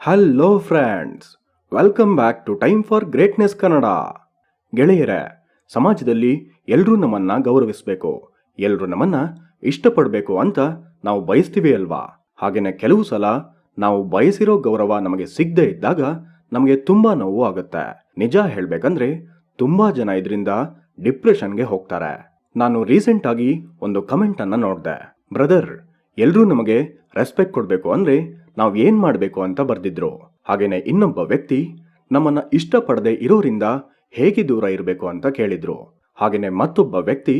Hello friends, welcome back to time for greatness Kannada. ಗೆಳೆಯರೇ, ಸಮಾಜದಲ್ಲಿ ಎಲ್ಲರೂ ನಮ್ಮನ್ನ ಗೌರವಿಸಬೇಕು, ಎಲ್ಲರೂ ನಮ್ಮನ್ನ ಇಷ್ಟಪಡಬೇಕು ಅಂತ ನಾವು ಬಯಸ್ತೀವಿ ಅಲ್ವಾ? ಹಾಗೇನೆ ಕೆಲವು ಸಲ ನಾವು ಬಯಸಿರೋ ಗೌರವ ನಮಗೆ ಸಿಗದೆ ಇದ್ದಾಗ ನಮಗೆ ತುಂಬಾ ನೋವು ಆಗುತ್ತೆ. ನಿಜ ಹೇಳ್ಬೇಕಂದ್ರೆ ತುಂಬಾ ಜನ ಇದರಿಂದ ಡಿಪ್ರೆಷನ್ಗೆ ಹೋಗ್ತಾರೆ. ನಾನು ರೀಸೆಂಟ್ ಆಗಿ ಒಂದು ಕಮೆಂಟ್ ಅನ್ನ ನೋಡಿದೆ. ಬ್ರದರ್, ಎಲ್ಲರೂ ನಮಗೆ ರೆಸ್ಪೆಕ್ಟ್ ಕೊಡಬೇಕು ಅಂದ್ರೆ ನಾವು ಏನ್ ಮಾಡಬೇಕು ಅಂತ ಬರ್ದಿದ್ರು. ಹಾಗೇನೆ ಇನ್ನೊಬ್ಬ ವ್ಯಕ್ತಿ ನಮ್ಮನ್ನ ಇಷ್ಟಪಡದೆ ಇರೋರಿಂದ ಹೇಗೆ ದೂರ ಇರಬೇಕು ಅಂತ ಕೇಳಿದ್ರು. ಹಾಗೇನೆ ಮತ್ತೊಬ್ಬ ವ್ಯಕ್ತಿ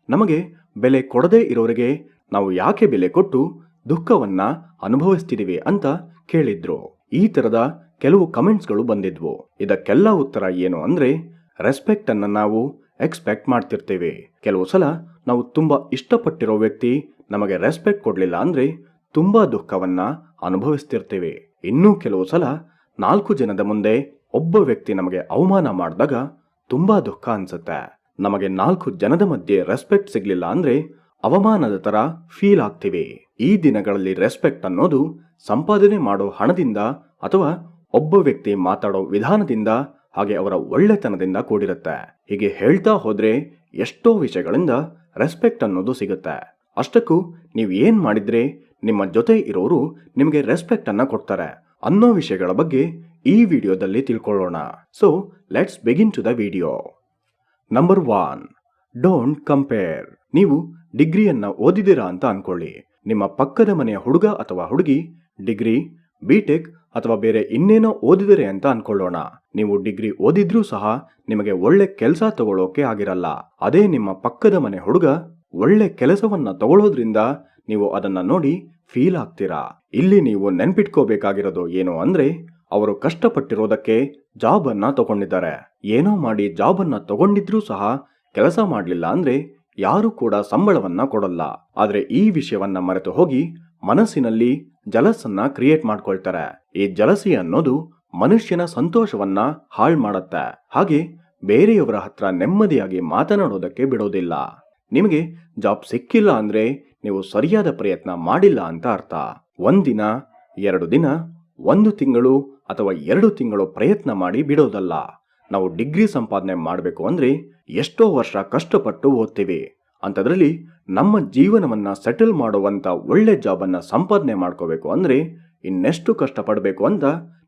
ನಮಗೆ ಬೆಲೆ ಕೊಡದೇ ಇರೋರಿಗೆ ನಾವು ಯಾಕೆ ಬೆಲೆ ಕೊಟ್ಟು ದುಃಖವನ್ನ ಅನುಭವಿಸ್ತಿದೀವಿ ಅಂತ ಕೇಳಿದ್ರು. ಈ ತರದ ಕೆಲವು ಕಮೆಂಟ್ಸ್ಗಳು ಬಂದಿದ್ವು. ಇದಕ್ಕೆಲ್ಲ ಉತ್ತರ ಏನು ಅಂದ್ರೆ, ರೆಸ್ಪೆಕ್ಟ್ ಅನ್ನ ನಾವು ಎಕ್ಸ್ಪೆಕ್ಟ್ ಮಾಡ್ತಿರ್ತೀವಿ. ಕೆಲವು ಸಲ ನಾವು ತುಂಬಾ ಇಷ್ಟಪಟ್ಟಿರೋ ವ್ಯಕ್ತಿ ನಮಗೆ ರೆಸ್ಪೆಕ್ಟ್ ಕೊಡ್ಲಿಲ್ಲ ಅಂದ್ರೆ ತುಂಬಾ ದುಃಖವನ್ನ ಅನುಭವಿಸ್ತಿರ್ತೀವಿ. ಇನ್ನೂ ಕೆಲವು ಸಲ 4 ಜನದ ಮುಂದೆ ಒಬ್ಬ ವ್ಯಕ್ತಿ ನಮಗೆ ಅವಮಾನ ಮಾಡಿದಾಗ ತುಂಬಾ ದುಃಖ ಅನ್ಸುತ್ತೆ. ನಮಗೆ 4 ಜನದ ಮಧ್ಯೆ ರೆಸ್ಪೆಕ್ಟ್ ಸಿಗ್ಲಿಲ್ಲ ಅಂದ್ರೆ ಅವಮಾನದ ತರ ಫೀಲ್ ಆಗ್ತೀವಿ. ಈ ದಿನಗಳಲ್ಲಿ ರೆಸ್ಪೆಕ್ಟ್ ಅನ್ನೋದು ಸಂಪಾದನೆ ಮಾಡೋ ಹಣದಿಂದ ಅಥವಾ ಒಬ್ಬ ವ್ಯಕ್ತಿ ಮಾತಾಡೋ ವಿಧಾನದಿಂದ ಹಾಗೆ ಅವರ ಒಳ್ಳೆತನದಿಂದ ಕೂಡಿರುತ್ತೆ. ಹೀಗೆ ಹೇಳ್ತಾ ಹೋದ್ರೆ ಎಷ್ಟೋ ವಿಷಯಗಳಿಂದ ರೆಸ್ಪೆಕ್ಟ್ ಅನ್ನೋದು ಸಿಗುತ್ತೆ. ಅಷ್ಟಕ್ಕೂ ನೀವು ಏನ್ ಮಾಡಿದ್ರೆ ನಿಮ್ಮ ಜೊತೆ ಇರೋರು ನಿಮಗೆ ರೆಸ್ಪೆಕ್ಟ್ ಅನ್ನ ಕೊಡ್ತಾರೆ ಅನ್ನೋ ವಿಷಯಗಳ ಬಗ್ಗೆ ಈ ವಿಡಿಯೋದಲ್ಲಿ ತಿಳ್ಕೊಳ್ಳೋಣ. So let's begin to the video. Number 1, don't compare. ನೀವು ಡಿಗ್ರಿಯನ್ನ ಓದಿದಿರಾ ಅಂತ ಅನ್ಕೊಳ್ಳಿ. ನಿಮ್ಮ ಪಕ್ಕದ ಮನೆಯ ಹುಡುಗ ಅಥವಾ ಹುಡುಗಿ ಡಿಗ್ರಿ, ಬಿಟೆಕ್ ಅಥವಾ ಬೇರೆ ಇನ್ನೇನೋ ಓದಿದರೆ ಅಂತ ಅನ್ಕೊಳ್ಳೋಣ. ನೀವು ಡಿಗ್ರಿ ಓದಿದ್ರೂ ಸಹ ನಿಮಗೆ ಒಳ್ಳೆ ಕೆಲಸ ತಗೊಳ್ಳೋಕೆ ಆಗಿರಲ್ಲ. ಅದೇ ನಿಮ್ಮ ಪಕ್ಕದ ಮನೆ ಹುಡುಗ ಒಳ್ಳೆ ಕೆಲಸವನ್ನ ತಗೊಳ್ಳೋದ್ರಿಂದ ನೀವು ಅದನ್ನ ನೋಡಿ ಫೀಲ್ ಆಗ್ತೀರಾ. ಇಲ್ಲಿ ನೀವು ನೆನ್ಪಿಟ್ಕೋಬೇಕಾಗಿರೋದು ಏನು ಅಂದ್ರೆ, ಅವರು ಕಷ್ಟಪಟ್ಟಿರೋದಕ್ಕೆ ಜಾಬ್ ಅನ್ನ ತಗೊಂಡಿದ್ದಾರೆ. ಏನೋ ಮಾಡಿ ಜಾಬ್ ಅನ್ನ ತಗೊಂಡಿದ್ರೂ ಸಹ ಕೆಲಸ ಮಾಡ್ಲಿಲ್ಲ ಅಂದ್ರೆ ಯಾರು ಕೂಡ ಸಂಬಳವನ್ನ ಕೊಡಲ್ಲ. ಆದ್ರೆ ಈ ವಿಷಯವನ್ನ ಮರೆತು ಹೋಗಿ ಮನಸ್ಸಿನಲ್ಲಿ ಜಲಸನ್ನ ಕ್ರಿಯೇಟ್ ಮಾಡ್ಕೊಳ್ತಾರೆ. ಈ ಜಲಸಿ ಅನ್ನೋದು ಮನುಷ್ಯನ ಸಂತೋಷವನ್ನ ಹಾಳು ಮಾಡತ್ತೆ. ಹಾಗೆ ಬೇರೆಯವರ ಹತ್ರ ನೆಮ್ಮದಿಯಾಗಿ ಮಾತನಾಡೋದಕ್ಕೆ ಬಿಡೋದಿಲ್ಲ. ನಿಮಗೆ ಜಾಬ್ ಸಿಕ್ಕಿಲ್ಲ ಅಂದ್ರೆ ನೀವು ಸರಿಯಾದ ಪ್ರಯತ್ನ ಮಾಡಿಲ್ಲ ಅಂತ ಅರ್ಥ. 1 ದಿನ, 2 ದಿನ, 1 ತಿಂಗಳು ಅಥವಾ 2 ತಿಂಗಳು ಪ್ರಯತ್ನ ಮಾಡಿ ಬಿಡೋದಲ್ಲ. ನಾವು ಡಿಗ್ರಿ ಸಂಪಾದನೆ ಮಾಡಬೇಕು ಅಂದ್ರೆ ಎಷ್ಟೋ ವರ್ಷ ಕಷ್ಟಪಟ್ಟು ಓದ್ತೀವಿ. ಅಂತದ್ರಲ್ಲಿ ನಮ್ಮ ಜೀವನವನ್ನ ಸೆಟಲ್ ಮಾಡುವಂತ ಒಳ್ಳೆ ಜಾಬ್ ಅನ್ನ ಸಂಪಾದನೆ ಮಾಡ್ಕೋಬೇಕು ಅಂದ್ರೆ ಇನ್ನೆಷ್ಟು ಕಷ್ಟಪಡಬೇಕು ಅಂತ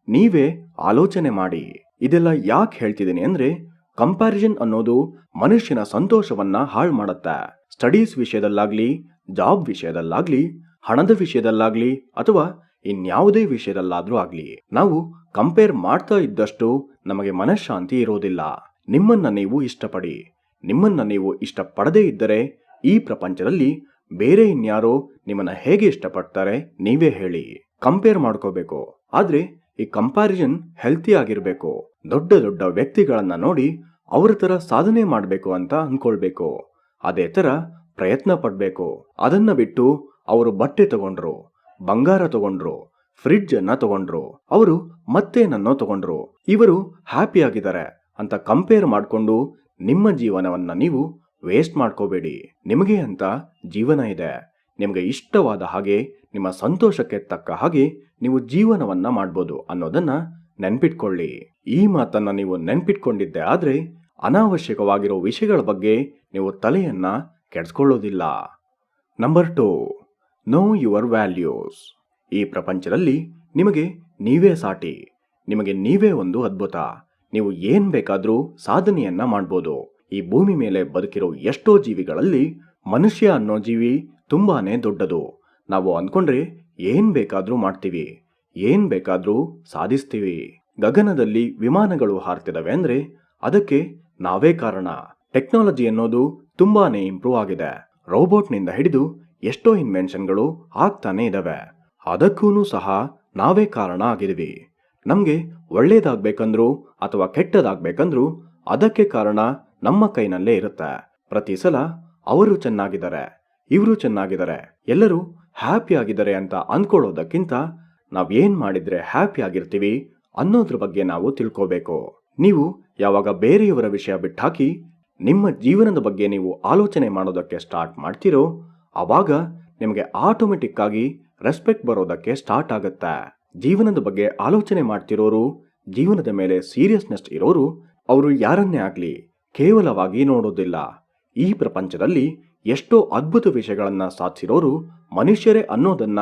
ನೀವೇ ಆಲೋಚನೆ ಮಾಡಿ. ಇದೆಲ್ಲ ಯಾಕೆ ಹೇಳ್ತಿದ್ದೀನಿ ಅಂದ್ರೆ, ಕಂಪ್ಯಾರಿಸನ್ ಅನ್ನೋದು ಮನುಷ್ಯನ ಸಂತೋಷವನ್ನ ಹಾಳು ಮಾಡುತ್ತೆ. ಸ್ಟಡೀಸ್ ವಿಷಯದಲ್ಲಾಗ್ಲಿ, ಜಾಬ್ ವಿಷಯದಲ್ಲಾಗ್ಲಿ, ಹಣದ ವಿಷಯದಲ್ಲಾಗ್ಲಿ ಅಥವಾ ಇನ್ಯಾವುದೇ ವಿಷಯದಲ್ಲಾದ್ರೂ ಆಗ್ಲಿ, ನಾವು ಕಂಪೇರ್ ಮಾಡ್ತಾ ಇದ್ದಷ್ಟು ನಮಗೆ ಮನಃಶಾಂತಿ ಇರೋದಿಲ್ಲ. ನಿಮ್ಮನ್ನ ನೀವು ಇಷ್ಟಪಡಿ. ನಿಮ್ಮನ್ನ ನೀವು ಇಷ್ಟಪಡದೇ ಇದ್ದರೆ ಈ ಪ್ರಪಂಚದಲ್ಲಿ ಬೇರೆ ಇನ್ಯಾರೋ ನಿಮ್ಮನ್ನ ಹೇಗೆ ಇಷ್ಟಪಡ್ತಾರೆ ನೀವೇ ಹೇಳಿ. ಕಂಪೇರ್ ಮಾಡ್ಕೋಬೇಕು, ಆದ್ರೆ ಈ ಕಂಪ್ಯಾರಿಸನ್ ಹೆಲ್ತಿ ಆಗಿರ್ಬೇಕು. ದೊಡ್ಡ ದೊಡ್ಡ ವ್ಯಕ್ತಿಗಳನ್ನ ನೋಡಿ ಅವ್ರ ತರ ಸಾಧನೆ ಮಾಡ್ಬೇಕು ಅಂತ ಅನ್ಕೊಳ್ಬೇಕು. ಅದೇ ತರ ಪ್ರಯತ್ನ ಪಡ್ಬೇಕು. ಅದನ್ನ ಬಿಟ್ಟು ಅವರು ಬಟ್ಟೆ ತಗೊಂಡ್ರು, ಬಂಗಾರ ತಗೊಂಡ್ರು, ಫ್ರಿಡ್ಜ್ ಅನ್ನ ತಗೊಂಡ್ರು, ಅವರು ಮತ್ತೇನನ್ನೋ ತಗೊಂಡ್ರು, ಇವರು ಹ್ಯಾಪಿ ಆಗಿದ್ದಾರೆ ಅಂತ ಕಂಪೇರ್ ಮಾಡ್ಕೊಂಡು ನಿಮ್ಮ ಜೀವನವನ್ನ ನೀವು ವೇಸ್ಟ್ ಮಾಡ್ಕೋಬೇಡಿ. ನಿಮಗೆ ಅಂತ ಜೀವನ ಇದೆ. ನಿಮಗೆ ಇಷ್ಟವಾದ ಹಾಗೆ, ನಿಮ್ಮ ಸಂತೋಷಕ್ಕೆ ತಕ್ಕ ಹಾಗೆ ನೀವು ಜೀವನವನ್ನ ಮಾಡ್ಬೋದು ಅನ್ನೋದನ್ನ ನೆನ್ಪಿಟ್ಕೊಳ್ಳಿ. ಈ ಮಾತನ್ನ ನೀವು ನೆನ್ಪಿಟ್ಕೊಂಡಿದ್ದೆ ಆದ್ರೆ ಅನಾವಶ್ಯಕವಾಗಿರೋ ವಿಷಯಗಳ ಬಗ್ಗೆ ನೀವು ತಲೆಯನ್ನ ಕೆಡಿಸ್ಕೊಳ್ಳೋದಿಲ್ಲ. Number 2, know your values. ಈ ಪ್ರಪಂಚದಲ್ಲಿ ನಿಮಗೆ ನೀವೇ ಸಾಟಿ. ನಿಮಗೆ ನೀವೇ ಒಂದು ಅದ್ಭುತ. ನೀವು ಏನ್ ಬೇಕಾದ್ರೂ ಸಾಧನೆಯನ್ನ ಮಾಡ್ಬೋದು. ಈ ಭೂಮಿ ಮೇಲೆ ಬದುಕಿರೋ ಎಷ್ಟೋ ಜೀವಿಗಳಲ್ಲಿ ಮನುಷ್ಯ ಅನ್ನೋ ಜೀವಿ ತುಂಬಾನೇ ದೊಡ್ಡದು. ನಾವು ಅನ್ಕೊಂಡ್ರೆ ಏನ್ ಬೇಕಾದ್ರೂ ಮಾಡ್ತೀವಿ, ಏನ್ ಬೇಕಾದ್ರೂ ಸಾಧಿಸ್ತೀವಿ. ಗಗನದಲ್ಲಿ ವಿಮಾನಗಳು ಹಾರ್ತಿದವೆ ಅಂದ್ರೆ ಅದಕ್ಕೆ ನಾವೇ ಕಾರಣ. ಟೆಕ್ನಾಲಜಿ ಅನ್ನೋದು ತುಂಬಾನೇ ಇಂಪ್ರೂವ್ ಆಗಿದೆ. ರೋಬೋಟ್ನಿಂದ ಹಿಡಿದು ಎಷ್ಟೋ ಇನ್ವೆನ್ಷನ್ಗಳು ಆಗ್ತಾನೆ ಇದಾವೆ. ಅದಕ್ಕೂ ಸಹ ನಾವೇ ಕಾರಣ ಆಗಿದ್ವಿ. ನಮ್ಗೆ ಒಳ್ಳೇದಾಗ್ಬೇಕಂದ್ರು ಅಥವಾ ಕೆಟ್ಟದಾಗ್ಬೇಕಂದ್ರು ಅದಕ್ಕೆ ಕಾರಣ ನಮ್ಮ ಕೈನಲ್ಲೇ ಇರುತ್ತೆ. ಪ್ರತಿ ಸಲ ಅವರು ಚೆನ್ನಾಗಿದ್ದಾರೆ, ಇವರು ಚೆನ್ನಾಗಿದ್ದಾರೆ, ಎಲ್ಲರೂ ಹ್ಯಾಪಿ ಆಗಿದ್ದಾರೆ ಅಂತ ಅನ್ಕೊಳ್ಳೋದಕ್ಕಿಂತ ನಾವೇನ್ ಮಾಡಿದ್ರೆ ಹ್ಯಾಪಿ ಆಗಿರ್ತೀವಿ ಅನ್ನೋದ್ರ ಬಗ್ಗೆ ನಾವು ತಿಳ್ಕೋಬೇಕು. ನೀವು ಯಾವಾಗ ಬೇರೆಯವರ ವಿಷಯ ಬಿಟ್ಟಾಕಿ ನಿಮ್ಮ ಜೀವನದ ಬಗ್ಗೆ ನೀವು ಆಲೋಚನೆ ಮಾಡೋದಕ್ಕೆ ಸ್ಟಾರ್ಟ್ ಮಾಡ್ತೀರೋ, ಆವಾಗ ನಿಮಗೆ ಆಟೋಮೆಟಿಕ್ ಆಗಿ ರೆಸ್ಪೆಕ್ಟ್ ಬರೋದಕ್ಕೆ ಸ್ಟಾರ್ಟ್ ಆಗುತ್ತೆ. ಜೀವನದ ಬಗ್ಗೆ ಆಲೋಚನೆ ಮಾಡ್ತಿರೋರು, ಜೀವನದ ಮೇಲೆ ಸೀರಿಯಸ್ನೆಸ್ ಇರೋರು, ಅವರು ಯಾರನ್ನೇ ಆಗ್ಲಿ ಕೇವಲವಾಗಿ ನೋಡೋದಿಲ್ಲ. ಈ ಪ್ರಪಂಚದಲ್ಲಿ ಎಷ್ಟೋ ಅದ್ಭುತ ವಿಷಯಗಳನ್ನ ಸಾಧಿಸಿರೋರು ಮನುಷ್ಯರೇ ಅನ್ನೋದನ್ನ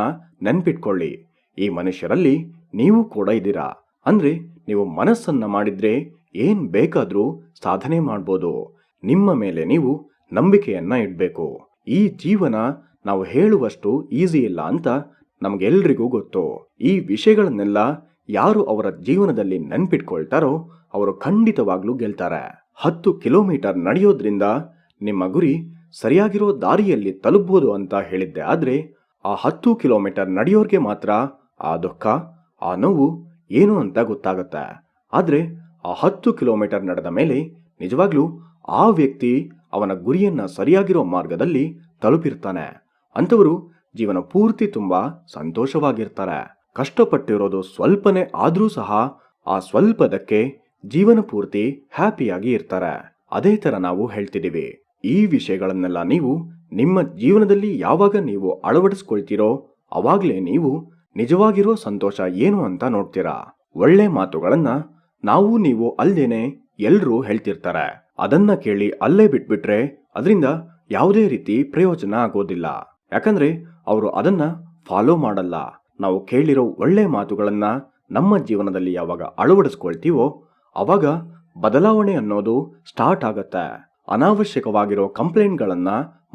ನೆನ್ಪಿಟ್ಕೊಳ್ಳಿ. ಈ ಮನುಷ್ಯರಲ್ಲಿ ನೀವು ಕೂಡ ಇದ್ದೀರಾ. ಅಂದ್ರೆ ನೀವು ಮನಸ್ಸನ್ನ ಮಾಡಿದ್ರೆ ಏನ್ ಬೇಕಾದ್ರೂ ಸಾಧನೆ ಮಾಡ್ಬೋದು. ನಿಮ್ಮ ಮೇಲೆ ನೀವು ನಂಬಿಕೆಯನ್ನ ಇಡ್ಬೇಕು. ಈ ಜೀವನ ನಾವು ಹೇಳುವಷ್ಟು ಈಸಿ ಇಲ್ಲ ಅಂತ ನಮ್ಗೆಲ್ರಿಗೂ ಗೊತ್ತು. ಈ ವಿಷಯಗಳನ್ನೆಲ್ಲ ಯಾರು ಅವರ ಜೀವನದಲ್ಲಿ ನೆನ್ಪಿಟ್ಕೊಳ್ತಾರೋ ಅವರು ಖಂಡಿತವಾಗ್ಲೂ ಗೆಲ್ತಾರೆ. 10 ಕಿಲೋಮೀಟರ್ ನಡೆಯೋದ್ರಿಂದ ನಿಮ್ಮ ಗುರಿ ಸರಿಯಾಗಿರೋ ದಾರಿಯಲ್ಲಿ ತಲುಪಬಹುದು ಅಂತ ಹೇಳಿದ್ದೆ. ಆದ್ರೆ ಆ 10 ಕಿಲೋಮೀಟರ್ ನಡೆಯೋರ್ಗೆ ಮಾತ್ರ ಆ ದುಃಖ, ಆ ನೋವು ಏನು ಅಂತ ಗೊತ್ತಾಗತ್ತೆ. ಆದ್ರೆ ಆ 10 ಕಿಲೋಮೀಟರ್ ನಡೆದ ಮೇಲೆ ನಿಜವಾಗ್ಲೂ ಆ ವ್ಯಕ್ತಿ ಅವನ ಗುರಿಯನ್ನ ಸರಿಯಾಗಿರೋ ಮಾರ್ಗದಲ್ಲಿ ತಲುಪಿರ್ತಾನೆ. ಅಂಥವರು ಜೀವನ ಪೂರ್ತಿ ತುಂಬಾ ಸಂತೋಷವಾಗಿರ್ತಾರೆ. ಕಷ್ಟಪಟ್ಟಿರೋದು ಸ್ವಲ್ಪನೇ ಆದ್ರೂ ಸಹ ಆ ಸ್ವಲ್ಪದಕ್ಕೆ ಜೀವನ ಪೂರ್ತಿ ಹ್ಯಾಪಿಯಾಗಿ ಇರ್ತಾರೆ. ಅದೇ ತರ ನಾವು ಹೇಳ್ತಿದೀವಿ. ಈ ವಿಷಯಗಳನ್ನೆಲ್ಲ ನೀವು ನಿಮ್ಮ ಜೀವನದಲ್ಲಿ ಯಾವಾಗ ನೀವು ಅಳವಡಿಸ್ಕೊಳ್ತೀರೋ ಅವಾಗ್ಲೇ ನೀವು ನಿಜವಾಗಿರೋ ಸಂತೋಷ ಏನು ಅಂತ ನೋಡ್ತೀರಾ. ಒಳ್ಳೆ ಮಾತುಗಳನ್ನ ನಾವು ನೀವು ಅಲ್ದೇನೆ ಎಲ್ರೂ ಹೇಳ್ತಿರ್ತಾರೆ. ಅದನ್ನ ಕೇಳಿ ಅಲ್ಲೇ ಬಿಟ್ಬಿಟ್ರೆ ಅದರಿಂದ ಯಾವುದೇ ರೀತಿ ಪ್ರಯೋಜನ ಆಗೋದಿಲ್ಲ. ಯಾಕಂದ್ರೆ ಅವರು ಅದನ್ನ ಫಾಲೋ ಮಾಡಲ್ಲ. ನಾವು ಕೇಳಿರೋ ಒಳ್ಳೆ ಮಾತುಗಳನ್ನ ನಮ್ಮ ಜೀವನದಲ್ಲಿ ಯಾವಾಗ ಅಳವಡಿಸ್ಕೊಳ್ತೀವೋ ಅವಾಗ ಬದಲಾವಣೆ ಅನ್ನೋದು ಸ್ಟಾರ್ಟ್ ಆಗತ್ತೆ. ಅನಾವಶ್ಯಕವಾಗಿರೋ ಕಂಪ್ಲೇಂಟ್ಗಳನ್ನ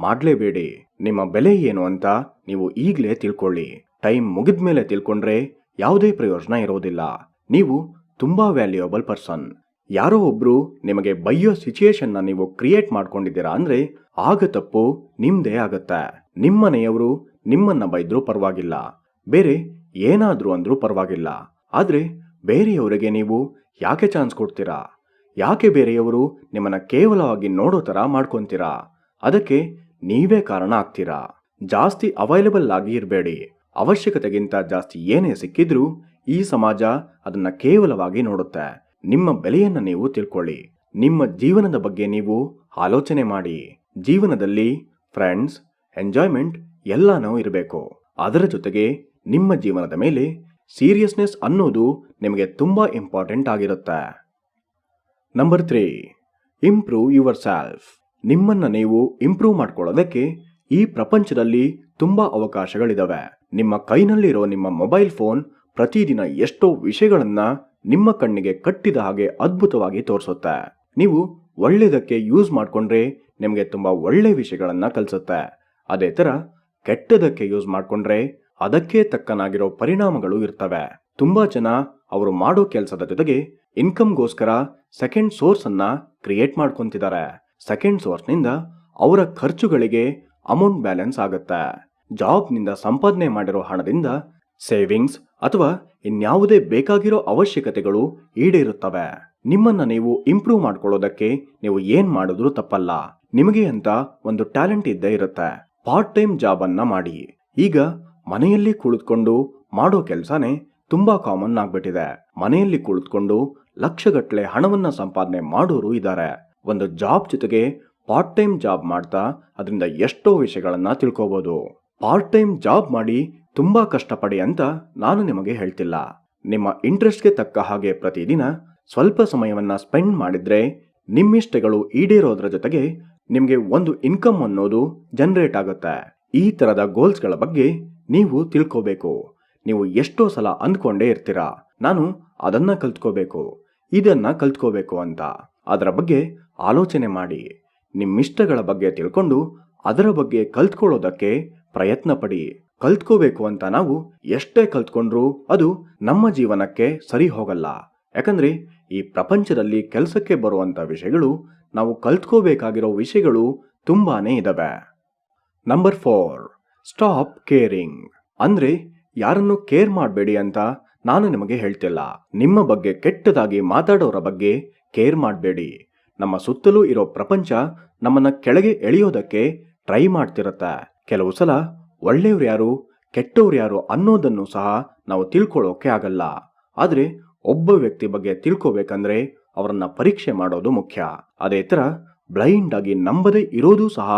ಮಾಡ್ಲೇಬೇಡಿ. ನಿಮ್ಮ ಬೆಲೆ ಏನು ಅಂತ ನೀವು ಈಗ್ಲೇ ತಿಳ್ಕೊಳ್ಳಿ. ಟೈಮ್ ಮುಗಿದ್ಮೇಲೆ ತಿಳ್ಕೊಂಡ್ರೆ ಯಾವುದೇ ಪ್ರಯೋಜನ ಇರೋದಿಲ್ಲ. ನೀವು ತುಂಬಾ ವ್ಯಾಲ್ಯೂಯಬಲ್ ಪರ್ಸನ್. ಯಾರೋ ಒಬ್ರು ನಿಮಗೆ ಬೈಯೋ ಸಿಚುಯೇಷನ್ ನೀವು ಕ್ರಿಯೇಟ್ ಮಾಡ್ಕೊಂಡಿದ್ದೀರಾ ಅಂದ್ರೆ ಆಗ ತಪ್ಪು ನಿಮ್ದೇ ಆಗತ್ತೆ. ನಿಮ್ಮನೆಯವರು ನಿಮ್ಮನ್ನ ಬೈದ್ರೂ ಪರವಾಗಿಲ್ಲ, ಬೇರೆ ಏನಾದ್ರೂ ಅಂದ್ರೂ ಪರವಾಗಿಲ್ಲ. ಆದ್ರೆ ಬೇರೆಯವರಿಗೆ ನೀವು ಯಾಕೆ ಚಾನ್ಸ್ ಕೊಡ್ತೀರಾ? ಯಾಕೆ ಬೇರೆಯವರು ನಿಮ್ಮನ್ನ ಕೇವಲವಾಗಿ ನೋಡೋ ತರ ಮಾಡ್ಕೊಂತೀರಾ? ಅದಕ್ಕೆ ನೀವೇ ಕಾರಣ ಆಗ್ತೀರಾ. ಜಾಸ್ತಿ ಅವೈಲೇಬಲ್ ಆಗಿ ಇರಬೇಡಿ. ಅವಶ್ಯಕತೆಗಿಂತ ಜಾಸ್ತಿ ಏನೇ ಸಿಕ್ಕಿದ್ರೂ ಈ ಸಮಾಜ ಅದನ್ನ ಕೇವಲವಾಗಿ ನೋಡುತ್ತೆ. ನಿಮ್ಮ ಬೆಲೆಯನ್ನ ನೀವು ತಿಳ್ಕೊಳ್ಳಿ. ನಿಮ್ಮ ಜೀವನದ ಬಗ್ಗೆ ನೀವು ಆಲೋಚನೆ ಮಾಡಿ. ಜೀವನದಲ್ಲಿ ಫ್ರೆಂಡ್ಸ್, ಎಂಜಾಯ್ಮೆಂಟ್ ಎಲ್ಲಾನೂ ಇರಬೇಕು. ಅದರ ಜೊತೆಗೆ ನಿಮ್ಮ ಜೀವನದ ಮೇಲೆ ಸೀರಿಯಸ್ನೆಸ್ ಅನ್ನೋದು ನಿಮಗೆ ತುಂಬಾ ಇಂಪಾರ್ಟೆಂಟ್ ಆಗಿರುತ್ತೆ. Number 3, improve your self. ನಿಮ್ಮನ್ನ ನೀವು ಇಂಪ್ರೂವ್ ಮಾಡ್ಕೊಳ್ಳೋದಕ್ಕೆ ಈ ಪ್ರಪಂಚದಲ್ಲಿ ತುಂಬಾ ಅವಕಾಶಗಳಿದಾವೆ. ನಿಮ್ಮ ಕೈನಲ್ಲಿರೋ ನಿಮ್ಮ ಮೊಬೈಲ್ ಫೋನ್ ಪ್ರತಿದಿನ ಎಷ್ಟೋ ವಿಷಯಗಳನ್ನ ನಿಮ್ಮ ಕಣ್ಣಿಗೆ ಕಟ್ಟಿದ ಹಾಗೆ ಅದ್ಭುತವಾಗಿ ತೋರಿಸುತ್ತೆ. ನೀವು ಒಳ್ಳೆಯದಕ್ಕೆ ಯೂಸ್ ಮಾಡ್ಕೊಂಡ್ರೆ ನಿಮಗೆ ತುಂಬಾ ಒಳ್ಳೆ ವಿಷಯಗಳನ್ನ ಕಲಿಸುತ್ತೆ. ಅದೇ ತರ ಕೆಟ್ಟದಕ್ಕೆ ಯೂಸ್ ಮಾಡ್ಕೊಂಡ್ರೆ ಅದಕ್ಕೆ ತಕ್ಕನಾಗಿರೋ ಪರಿಣಾಮಗಳು ಇರ್ತವೆ. ತುಂಬಾ ಜನ ಅವರು ಮಾಡೋ ಕೆಲಸದ ಜೊತೆಗೆ ಇನ್ಕಮ್ಗೋಸ್ಕರ ಸೆಕೆಂಡ್ ಸೋರ್ಸ್ ಅನ್ನ ಕ್ರಿಯೇಟ್ ಮಾಡ್ಕೊಂತಿದ್ದಾರೆ. ಸೆಕೆಂಡ್ ಸೋರ್ಸ್ ನಿಂದ ಅವರ ಖರ್ಚುಗಳಿಗೆ ಅಮೌಂಟ್ ಬ್ಯಾಲೆನ್ಸ್ ಆಗುತ್ತೆ. ಜಾಬ್ ನಿಂದ ಸಂಪಾದನೆ ಮಾಡಿರೋ ಹಣದಿಂದ ಸೇವಿಂಗ್ಸ್ ಅಥವಾ ಇನ್ಯಾವುದೇ ಬೇಕಾಗಿರೋ ಅವಶ್ಯಕತೆಗಳು ಈಡೇರುತ್ತವೆ. ನಿಮ್ಮನ್ನ ನೀವು ಇಂಪ್ರೂವ್ ಮಾಡ್ಕೊಳ್ಳೋದಕ್ಕೆ ನೀವು ಏನ್ ಮಾಡಿದ್ರೂ ತಪ್ಪಲ್ಲ. ನಿಮಗೆ ಅಂತ ಒಂದು ಟ್ಯಾಲೆಂಟ್ ಇದ್ದೇ ಇರುತ್ತೆ. ಪಾರ್ಟ್ ಟೈಮ್ ಜಾಬ್ ಅನ್ನ ಮಾಡಿ. ಈಗ ಮನೆಯಲ್ಲಿ ಕುಳಿತುಕೊಂಡು ಮಾಡೋ ಕೆಲಸನೇ ತುಂಬಾ ಕಾಮನ್ ಆಗ್ಬಿಟ್ಟಿದೆ. ಮನೆಯಲ್ಲಿ ಕುಳಿತುಕೊಂಡು ಲಕ್ಷಗಟ್ಟಲೆ ಹಣವನ್ನ ಸಂಪಾದನೆ ಮಾಡೋರು ಇದ್ದಾರೆ. ಒಂದು ಜಾಬ್ ಜೊತೆಗೆ ಪಾರ್ಟ್ ಟೈಮ್ ಜಾಬ್ ಮಾಡ್ತಾ ಅದರಿಂದ ಎಷ್ಟೋ ವಿಷಯಗಳನ್ನ ತಿಳ್ಕೋಬಹುದು. ಪಾರ್ಟ್ ಟೈಮ್ ಜಾಬ್ ಮಾಡಿ ತುಂಬಾ ಕಷ್ಟಪಡಿ ಅಂತ ನಾನು ನಿಮಗೆ ಹೇಳ್ತಿಲ್ಲ. ನಿಮ್ಮ ಇಂಟ್ರೆಸ್ಟ್ಗೆ ತಕ್ಕ ಹಾಗೆ ಪ್ರತಿದಿನ ಸ್ವಲ್ಪ ಸಮಯವನ್ನ ಸ್ಪೆಂಡ್ ಮಾಡಿದ್ರೆ ನಿಮ್ಮಿಷ್ಟಗಳು ಈಡೇರೋದ್ರ ಜೊತೆಗೆ ನಿಮ್ಗೆ ಒಂದು ಇನ್ಕಮ್ ಅನ್ನೋದು ಜನರೇಟ್ ಆಗುತ್ತೆ. ಈ ತರದ ಗೋಲ್ಸ್ಗಳ ಬಗ್ಗೆ ನೀವು ತಿಳ್ಕೋಬೇಕು. ನೀವು ಎಷ್ಟೋ ಸಲ ಅಂದ್ಕೊಂಡೇ ಇರ್ತೀರಾ, ನಾನು ಅದನ್ನ ಕಲ್ತ್ಕೋಬೇಕು, ಇದನ್ನ ಕಲ್ತ್ಕೋಬೇಕು ಅಂತ. ಅದರ ಬಗ್ಗೆ ಆಲೋಚನೆ ಮಾಡಿ. ನಿಮ್ಮಿಷ್ಟಗಳ ಬಗ್ಗೆ ತಿಳ್ಕೊಂಡು ಅದರ ಬಗ್ಗೆ ಕಲ್ತ್ಕೊಳ್ಳೋದಕ್ಕೆ ಪ್ರಯತ್ನ ಪಡಿ. ಕಲ್ತ್ಕೋಬೇಕು ಅಂತ ನಾವು ಎಷ್ಟೇ ಕಲ್ತ್ಕೊಂಡ್ರೂ ಅದು ನಮ್ಮ ಜೀವನಕ್ಕೆ ಸರಿ ಹೋಗಲ್ಲ. ಯಾಕಂದ್ರೆ ಈ ಪ್ರಪಂಚದಲ್ಲಿ ಕೆಲಸಕ್ಕೆ ಬರುವಂತ ವಿಷಯಗಳು, ನಾವು ಕಲ್ತ್ಕೋಬೇಕಾಗಿರೋ ವಿಷಯಗಳು ತುಂಬಾನೇ ಇದಾವೆ. Number 4, stop caring. ಅಂದ್ರೆ ಯಾರನ್ನು ಕೇರ್ ಮಾಡಬೇಡಿ ಅಂತ ನಾನು ನಿಮಗೆ ಹೇಳ್ತಿಲ್ಲ. ನಿಮ್ಮ ಬಗ್ಗೆ ಕೆಟ್ಟದಾಗಿ ಮಾತಾಡೋರ ಬಗ್ಗೆ ಕೇರ್ ಮಾಡಬೇಡಿ. ನಮ್ಮ ಸುತ್ತಲೂ ಇರೋ ಪ್ರಪಂಚ ನಮ್ಮನ್ನ ಕೆಳಗೆ ಎಳೆಯೋದಕ್ಕೆ ಟ್ರೈ ಮಾಡ್ತಿರತ್ತೆ. ಕೆಲವು ಸಲ ಒಳ್ಳೆಯವ್ರು ಯಾರು ಕೆಟ್ಟವ್ರು ಯಾರು ಅನ್ನೋದನ್ನು ಸಹ ನಾವು ತಿಳ್ಕೊಳ್ಳೋಕೆ ಆಗಲ್ಲ. ಆದ್ರೆ ಒಬ್ಬ ವ್ಯಕ್ತಿ ಬಗ್ಗೆ ತಿಳ್ಕೋಬೇಕಂದ್ರೆ ಅವರನ್ನ ಪರೀಕ್ಷೆ ಮಾಡೋದು ಮುಖ್ಯ. ಅದೇ ತರ ಬ್ಲೈಂಡ್ ಆಗಿ ನಂಬದೇ ಇರೋದು ಸಹ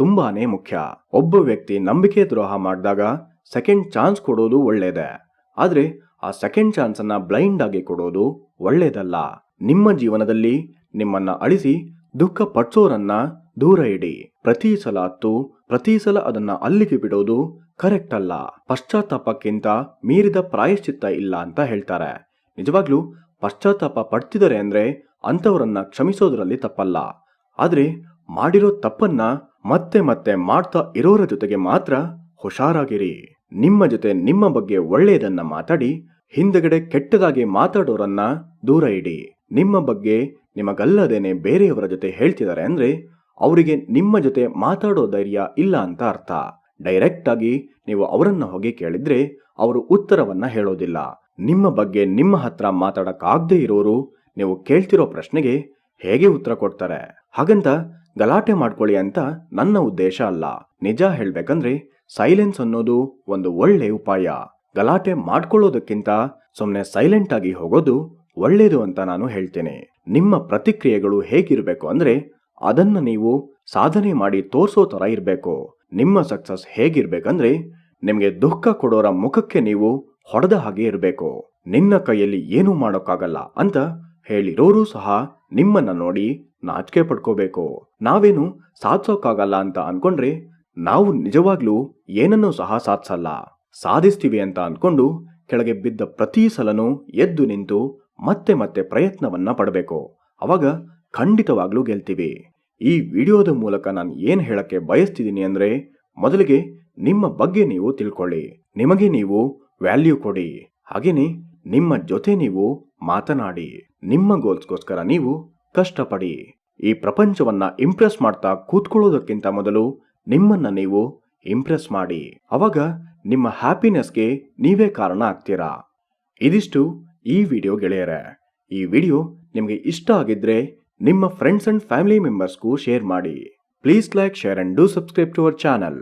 ತುಂಬಾನೇ ಮುಖ್ಯ. ಒಬ್ಬ ವ್ಯಕ್ತಿ ನಂಬಿಕೆ ದ್ರೋಹ ಮಾಡಿದಾಗ ಸೆಕೆಂಡ್ ಚಾನ್ಸ್ ಕೊಡೋದು ಒಳ್ಳೇದೆ. ಆದ್ರೆ ಆ ಸೆಕೆಂಡ್ ಚಾನ್ಸ್ ಅನ್ನ ಬ್ಲೈಂಡ್ ಆಗಿ ಕೊಡೋದು ಒಳ್ಳೇದಲ್ಲ. ನಿಮ್ಮ ಜೀವನದಲ್ಲಿ ನಿಮ್ಮನ್ನ ಅಳಿಸಿ ದುಃಖ ಪಡಿಸೋರನ್ನ ದೂರ ಇಡಿ. ಪ್ರತಿ ಸಲ ಪ್ರತಿ ಸಲ ಅದನ್ನ ಅಲ್ಲಿಗೆ ಬಿಡೋದು ಕರೆಕ್ಟ್ ಅಲ್ಲ. ಪಶ್ಚಾತ್ತಾಪಕ್ಕಿಂತ ಮೀರಿದ ಪ್ರಾಯಶ್ಚಿತ್ತ ಇಲ್ಲ ಅಂತ ಹೇಳ್ತಾರೆ. ನಿಜವಾಗ್ಲೂ ಪಶ್ಚಾತ್ತಾಪ ಪಡ್ತಿದ್ದಾರೆ ಅಂದ್ರೆ ಅಂತವರನ್ನ ಕ್ಷಮಿಸೋದ್ರಲ್ಲಿ ತಪ್ಪಲ್ಲ. ಆದ್ರೆ ಮಾಡಿರೋ ತಪ್ಪನ್ನ ಮತ್ತೆ ಮತ್ತೆ ಮಾಡ್ತಾ ಇರೋರ ಜೊತೆಗೆ ಮಾತ್ರ ಹುಷಾರಾಗಿರಿ. ನಿಮ್ಮ ಜೊತೆ ನಿಮ್ಮ ಬಗ್ಗೆ ಒಳ್ಳೆಯದನ್ನ ಮಾತಾಡಿ ಹಿಂದಗಡೆ ಕೆಟ್ಟದಾಗಿ ಮಾತಾಡೋರನ್ನ ದೂರ ಇಡಿ. ನಿಮ್ಮ ಬಗ್ಗೆ ನಿಮಗಲ್ಲದೇನೆ ಬೇರೆಯವರ ಜೊತೆ ಹೇಳ್ತಿದ್ದಾರೆ ಅಂದ್ರೆ ಅವರಿಗೆ ನಿಮ್ಮ ಜೊತೆ ಮಾತಾಡೋ ಧೈರ್ಯ ಇಲ್ಲ ಅಂತ ಅರ್ಥ. ಡೈರೆಕ್ಟ್ ಆಗಿ ನೀವು ಅವರನ್ನ ಹೋಗಿ ಕೇಳಿದ್ರೆ ಅವರು ಉತ್ತರವನ್ನ ಹೇಳೋದಿಲ್ಲ. ನಿಮ್ಮ ಬಗ್ಗೆ ನಿಮ್ಮ ಹತ್ರ ಮಾತಾಡಕ್ಕಾಗದೇ ಇರೋರು ನೀವು ಕೇಳ್ತಿರೋ ಪ್ರಶ್ನೆಗೆ ಹೇಗೆ ಉತ್ತರ ಕೊಡ್ತಾರೆ? ಹಾಗಂತ ಗಲಾಟೆ ಮಾಡ್ಕೊಳ್ಳಿ ಅಂತ ನನ್ನ ಉದ್ದೇಶ ಅಲ್ಲ. ನಿಜ ಹೇಳ್ಬೇಕಂದ್ರೆ ಸೈಲೆನ್ಸ್ ಅನ್ನೋದು ಒಂದು ಒಳ್ಳೆ ಉಪಾಯ. ಗಲಾಟೆ ಮಾಡ್ಕೊಳ್ಳೋದಕ್ಕಿಂತ ಸುಮ್ಮನೆ ಸೈಲೆಂಟ್ ಆಗಿ ಹೋಗೋದು ಒಳ್ಳೇದು ಅಂತ ನಾನು ಹೇಳ್ತೇನೆ. ನಿಮ್ಮ ಪ್ರತಿಕ್ರಿಯೆಗಳು ಹೇಗಿರ್ಬೇಕು ಅಂದ್ರೆ ಅದನ್ನ ನೀವು ಸಾಧನೆ ಮಾಡಿ ತೋರ್ಸೋ ತರ ಇರ್ಬೇಕು. ನಿಮ್ಮ ಸಕ್ಸಸ್ ಹೇಗಿರ್ಬೇಕಂದ್ರೆ ನಿಮ್ಗೆ ದುಃಖ ಕೊಡೋರ ಮುಖಕ್ಕೆ ನೀವು ಹೊಡೆದ ಹಾಗೆ ಇರಬೇಕು. ನಿನ್ನ ಕೈಯಲ್ಲಿ ಏನೂ ಮಾಡೋಕ್ಕಾಗಲ್ಲ ಅಂತ ಹೇಳಿರೋರು ಸಹ ನಿಮ್ಮನ್ನ ನೋಡಿ ನಾಚಿಕೆ ಪಡ್ಕೋಬೇಕು. ನಾವೇನು ಸಾಧಿಸೋಕ್ಕಾಗಲ್ಲ ಅಂತ ಅನ್ಕೊಂಡ್ರೆ ನಾವು ನಿಜವಾಗ್ಲೂ ಏನನ್ನೂ ಸಹ ಸಾಧಿಸಲ್ಲ. ಸಾಧಿಸ್ತೀವಿ ಅಂತ ಅನ್ಕೊಂಡು ಕೆಳಗೆ ಬಿದ್ದ ಪ್ರತಿ ಸಲನೂ ಎದ್ದು ನಿಂತು ಮತ್ತೆ ಮತ್ತೆ ಪ್ರಯತ್ನವನ್ನ ಪಡಬೇಕು. ಅವಾಗ ಖಂಡಿತವಾಗ್ಲೂ ಗೆಲ್ತೀವಿ. ಈ ವಿಡಿಯೋದ ಮೂಲಕ ನಾನು ಏನ್ ಹೇಳಕ್ಕೆ ಬಯಸ್ತಿದ್ದೀನಿ ಅಂದ್ರೆ ಮೊದಲಿಗೆ ನಿಮ್ಮ ಬಗ್ಗೆ ನೀವು ತಿಳ್ಕೊಳ್ಳಿ. ನಿಮಗೆ ನೀವು ವ್ಯಾಲ್ಯೂ ಕೊಡಿ. ಹಾಗೇನೆ ನಿಮ್ಮ ಜೊತೆ ನೀವು ಮಾತನಾಡಿ. ನಿಮ್ಮ ಗೋಲ್ಸ್ಗೋಸ್ಕರ ನೀವು ಕಷ್ಟಪಡಿ. ಈ ಪ್ರಪಂಚವನ್ನ ಇಂಪ್ರೆಸ್ ಮಾಡ್ತಾ ಕೂತ್ಕೊಳ್ಳೋದಕ್ಕಿಂತ ಮೊದಲು ನಿಮ್ಮನ್ನ ನೀವು ಇಂಪ್ರೆಸ್ ಮಾಡಿ. ಅವಾಗ ನಿಮ್ಮ ಹ್ಯಾಪಿನೆಸ್ಗೆ ನೀವೇ ಕಾರಣ ಆಗ್ತೀರಾ. ಇದಿಷ್ಟು ಈ ವಿಡಿಯೋ ಗೆಳೆಯರೆ. ಈ ವಿಡಿಯೋ ನಿಮಗೆ ಇಷ್ಟ ಆಗಿದ್ರೆ ನಿಮ್ಮ ಫ್ರೆಂಡ್ಸ್ ಅಂಡ್ ಫ್ಯಾಮಿಲಿ ಮೆಂಬರ್ಸ್ಗೂ ಶೇರ್ ಮಾಡಿ. Please like, share and do subscribe to our channel.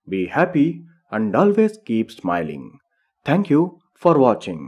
Be happy and always keep smiling. Thank you for watching.